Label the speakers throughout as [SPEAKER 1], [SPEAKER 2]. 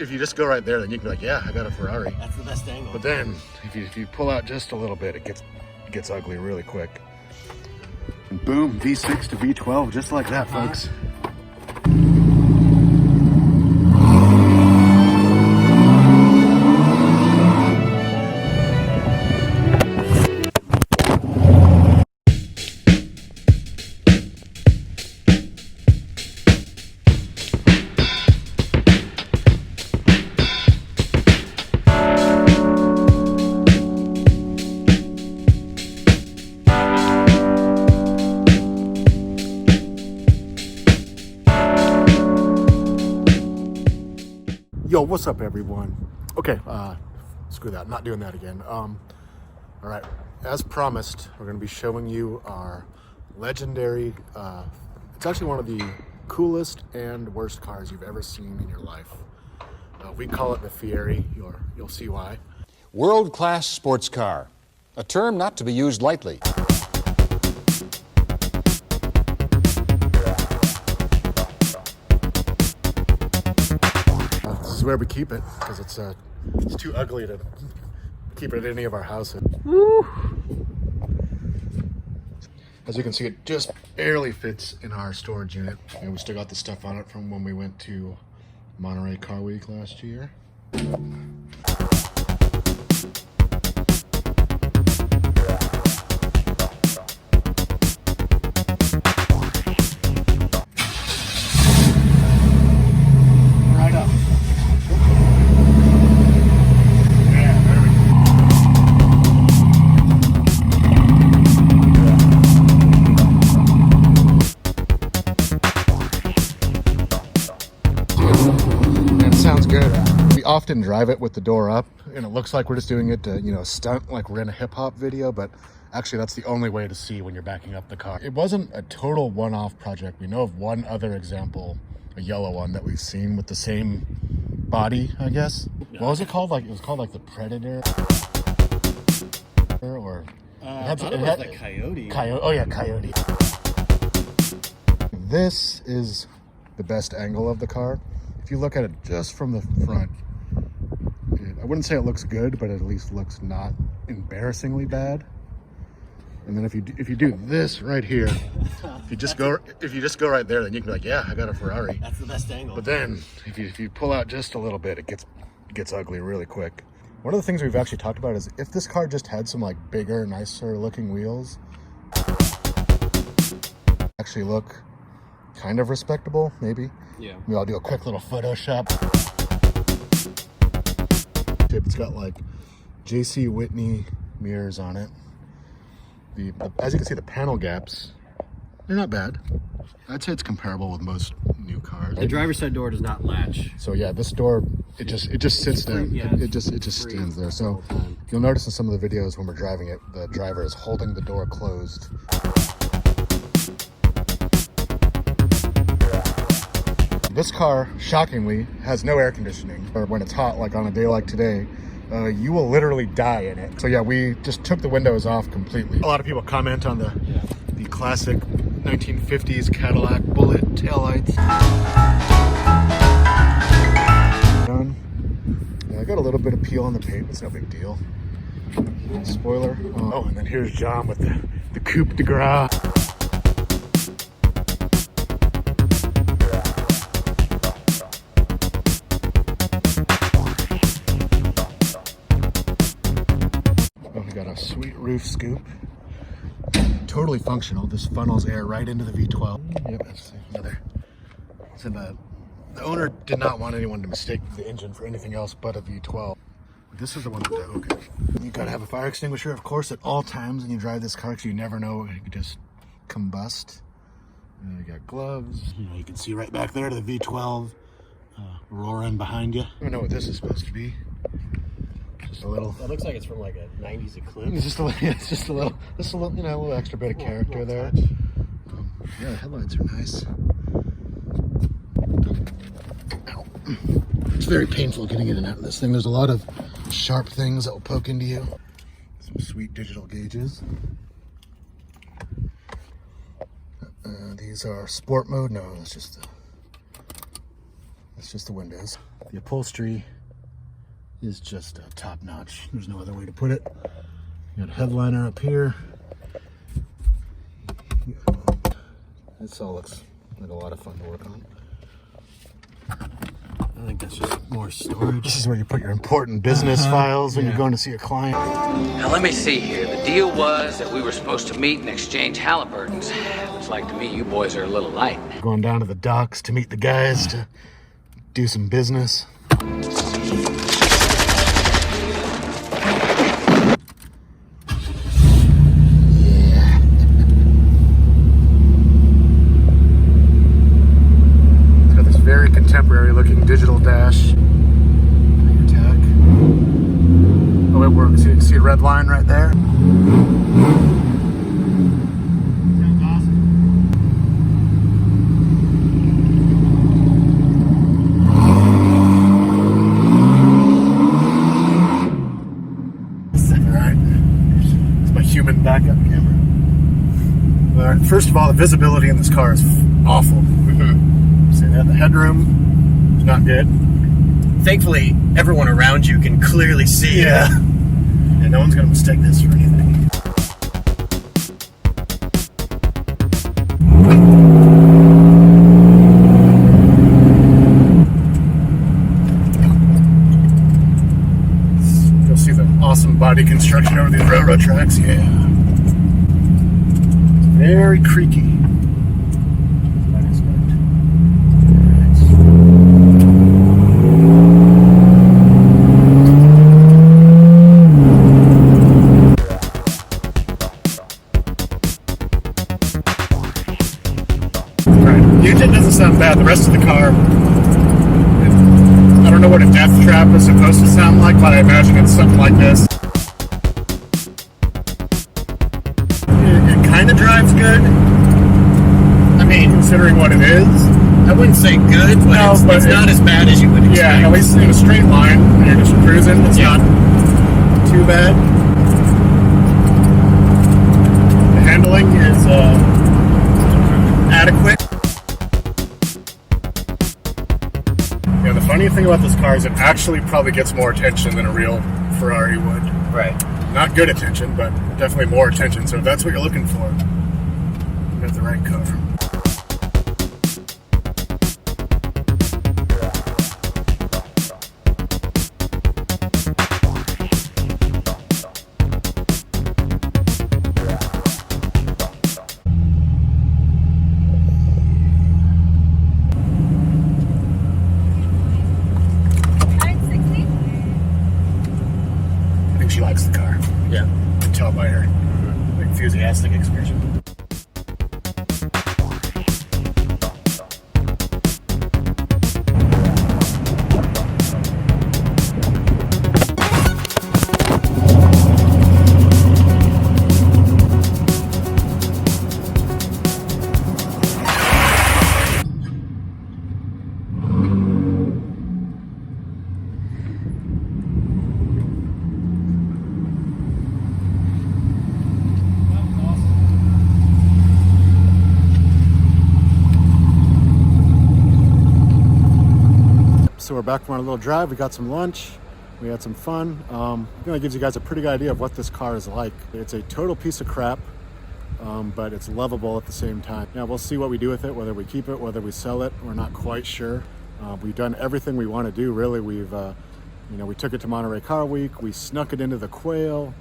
[SPEAKER 1] if you just go right there, then you can be like, yeah, I got a Ferrari.
[SPEAKER 2] That's the best angle.
[SPEAKER 1] But then if you pull out just a little bit, it gets ugly really quick. And boom, V6 to V12, just like that, folks. Yo, what's up, everyone? Okay, screw that, not doing that again. All right, as promised, we're gonna be showing you our legendary, it's actually one of the coolest and worst cars you've ever seen in your life. We call it the Fierri, you'll see why.
[SPEAKER 3] World-class sports car, a term not to be used lightly.
[SPEAKER 1] This is where we keep it because it's too ugly to keep it at any of our houses. Woo. As you can see, it just barely fits in our storage unit. And we still got the stuff on it from when we went to Monterey Car Week last year. We often drive it with the door up, and it looks like we're just doing it to, you know, stunt like we're in a hip-hop video, but actually that's the only way to see when you're backing up the car. It wasn't a total one-off project. We know of one other example, a yellow one that we've seen with the same body, I guess. What was it called? Like, it was called like the Predator, or
[SPEAKER 2] I thought it was like Coyote.
[SPEAKER 1] Oh yeah, Coyote. This is the best angle of the car. If you look at it just from the front, I wouldn't say it looks good, but it at least looks not embarrassingly bad. And then if you do this right here, if you just go right there, then you can be like, yeah, I got a Ferrari.
[SPEAKER 2] That's the best angle.
[SPEAKER 1] But then if you pull out just a little bit, it gets ugly really quick. One of the things we've actually talked about is if this car just had some like bigger, nicer looking wheels, actually look kind of respectable, maybe.
[SPEAKER 2] Yeah.
[SPEAKER 1] Maybe I'll do a quick little Photoshop. It's got like JC Whitney mirrors on it. As you can see, the panel gaps, they're not bad. I'd say it's comparable with most new cars.
[SPEAKER 2] The driver's side door does not latch.
[SPEAKER 1] So yeah, this door, it just sits there.
[SPEAKER 2] Yeah,
[SPEAKER 1] it just stands there. So you'll notice in some of the videos when we're driving it, the driver is holding the door closed. This car, shockingly, has no air conditioning. Or when it's hot, like on a day like today, you will literally die in it. So yeah, we just took the windows off completely. A lot of people comment on the classic 1950s Cadillac bullet taillights. Done. Yeah, I got a little bit of peel on the paint. It's no big deal. Spoiler. Oh, and then here's John with the coupe de gras. Sweet roof scoop, totally functional. This funnels air right into the V12. Yep, that's another. So the owner did not want anyone to mistake the engine for anything else but a V12. This is the one with the okay. You gotta have a fire extinguisher, of course, at all times when you drive this car, because you never know it could just combust. And you got gloves. You can see right back there to the V12 roaring behind you. I don't know what this is supposed to be. Just a little.
[SPEAKER 2] That looks like it's from like a '90s Eclipse.
[SPEAKER 1] It's just a little, you know, a little extra bit of character there. Yeah, the headlights are nice. Ow. It's very painful getting in and out of this thing. There's a lot of sharp things that will poke into you. Some sweet digital gauges. These are sport mode. No, that's just the windows. The upholstery is just top notch. There's no other way to put it. You got a headliner up here. This all looks like a lot of fun to work on.
[SPEAKER 2] I think that's just more storage.
[SPEAKER 1] This is where you put your important business files when you're going to see a client.
[SPEAKER 4] Now let me see here. The deal was that we were supposed to meet and exchange Halliburtons. Looks like to me you boys are a little light.
[SPEAKER 1] Going down to the docks to meet the guys to do some business. Very contemporary looking digital dash. Attack. Oh, it works. You can see a red line right there. Sounds awesome. Alright. It's my human backup camera. Alright, first of all, the visibility in this car is awful. See that? The headroom is not good.
[SPEAKER 2] Thankfully, everyone around you can clearly see.
[SPEAKER 1] Yeah. And no one's going to mistake this for anything. You'll see the awesome body construction over these railroad tracks. Yeah. Very creaky. It doesn't sound bad. The rest of the car, I don't know what a death trap is supposed to sound like, but I imagine it's something like this. It kind of drives good. I mean, considering what it is.
[SPEAKER 2] I wouldn't say good, but,
[SPEAKER 1] No,
[SPEAKER 2] it's not as bad as you would expect.
[SPEAKER 1] Yeah, at least in a straight line, when you're just cruising, it's not too bad. The handling is adequate. Yeah, the funny thing about this car is it actually probably gets more attention than a real Ferrari would.
[SPEAKER 2] Right.
[SPEAKER 1] Not good attention, but definitely more attention. So if that's what you're looking for, you got the right car. She likes the car.
[SPEAKER 2] Yeah.
[SPEAKER 1] You can tell by her enthusiastic expression. So we're back from our little drive. We got some lunch. We had some fun. I think that gives you guys a pretty good idea of what this car is like. It's a total piece of crap, but it's lovable at the same time. Yeah, we'll see what we do with it, whether we keep it, whether we sell it. We're not quite sure. We've done everything we want to do, really. We've, we took it to Monterey Car Week. We snuck it into the Quail.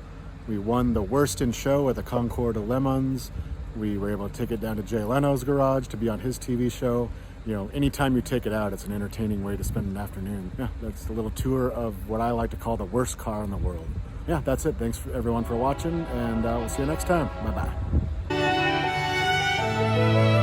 [SPEAKER 1] We won the Worst in Show at the Concours de Lemons. We were able to take it down to Jay Leno's garage to be on his TV show. You know, anytime you take it out, it's an entertaining way to spend an afternoon. Yeah, that's a little tour of what I like to call the worst car in the world. Yeah, that's it. Thanks everyone for watching, and we'll see you next time. Bye-bye.